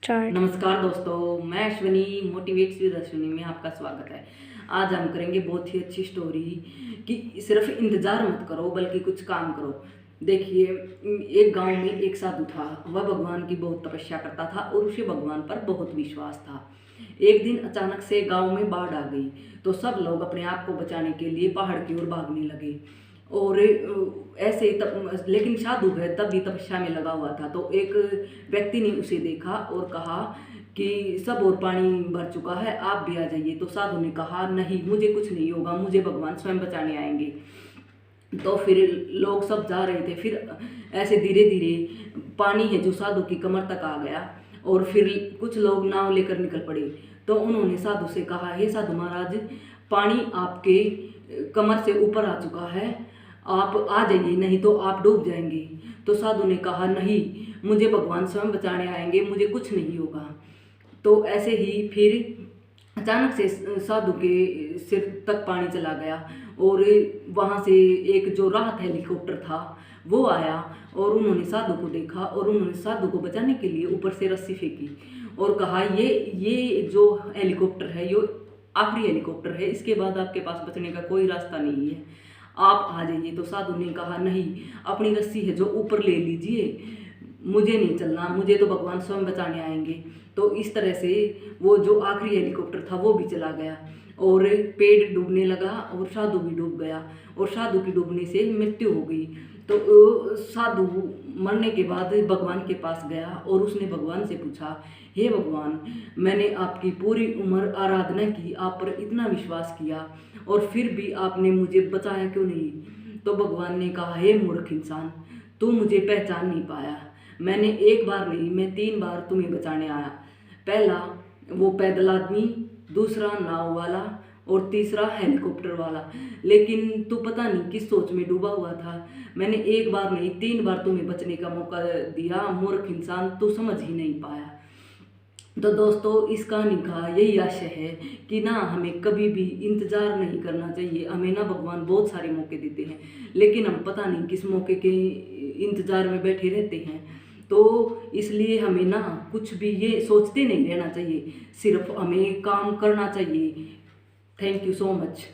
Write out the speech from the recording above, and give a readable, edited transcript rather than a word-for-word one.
Start. नमस्कार दोस्तों, मैं अश्विनी मोटिवेट्स विद अश्विनी में आपका स्वागत है। आज हम करेंगे बहुत ही अच्छी स्टोरी कि सिर्फ इंतज़ार मत करो बल्कि कुछ काम करो। देखिए, एक गांव में एक साधु था। वह भगवान की बहुत तपस्या करता था और उसे भगवान पर बहुत विश्वास था। एक दिन अचानक से गांव में बाढ़ आ गई तो सब लोग अपने आप को बचाने के लिए पहाड़ की ओर भागने लगे। और ऐसे ही लेकिन साधु है तब भी तपस्या में लगा हुआ था। तो एक व्यक्ति ने उसे देखा और कहा कि सब और पानी भर चुका है, आप भी आ जाइए। तो साधु ने कहा, नहीं, मुझे कुछ नहीं होगा, मुझे भगवान स्वयं बचाने आएंगे। तो फिर लोग सब जा रहे थे। फिर ऐसे धीरे धीरे पानी है जो साधु की कमर तक आ गया और फिर कुछ लोग नाव लेकर निकल पड़े। तो उन्होंने साधु से कहा, हे साधु महाराज, पानी आपके कमर से ऊपर आ चुका है, आप आ जाइए, नहीं तो आप डूब जाएंगे। तो साधु ने कहा, नहीं, मुझे भगवान स्वयं बचाने आएंगे, मुझे कुछ नहीं होगा। तो ऐसे ही फिर अचानक से साधु के सिर तक पानी चला गया और वहाँ से एक जो राहत हेलीकॉप्टर था वो आया और उन्होंने साधु को देखा और उन्होंने साधु को बचाने के लिए ऊपर से रस्सी फेंकी और कहा, ये जो हेलीकॉप्टर है ये आखिरी हेलीकॉप्टर है, इसके बाद आपके पास बचने का कोई रास्ता नहीं है, आप आ जाइए। तो साधु ने कहा, नहीं, अपनी रस्सी है जो ऊपर ले लीजिए, मुझे नहीं चलना, मुझे तो भगवान स्वयं बचाने आएंगे। तो इस तरह से वो जो आखिरी हेलीकॉप्टर था वो भी चला गया और पेड़ डूबने लगा और साधु भी डूब गया और साधु की डूबने से मृत्यु हो गई। तो साधु मरने के बाद भगवान के पास गया और उसने भगवान से पूछा, हे भगवान, मैंने आपकी पूरी उम्र आराधना की, आप पर इतना विश्वास किया और फिर भी आपने मुझे बचाया क्यों नहीं? तो भगवान ने कहा, हे मूर्ख इंसान, तू मुझे पहचान नहीं पाया। मैंने एक बार नहीं, मैं 3 बार तुम्हें बचाने आया। पहला वो पैदल आदमी, दूसरा नाव वाला और तीसरा हेलीकॉप्टर वाला। लेकिन तू पता नहीं किस सोच में डूबा हुआ था। मैंने एक बार नहीं 3 बार तुम्हें बचने का मौका दिया। मूर्ख इंसान, तू समझ ही नहीं पाया। तो दोस्तों, इस कहानी का यही आशय है कि ना हमें कभी भी इंतज़ार नहीं करना चाहिए। हमें ना भगवान बहुत सारे मौके देते हैं लेकिन हम पता नहीं किस मौके के इंतज़ार में बैठे रहते हैं। तो इसलिए हमें ना कुछ भी ये सोचते नहीं रहना चाहिए, सिर्फ हमें काम करना चाहिए। Thank you so much.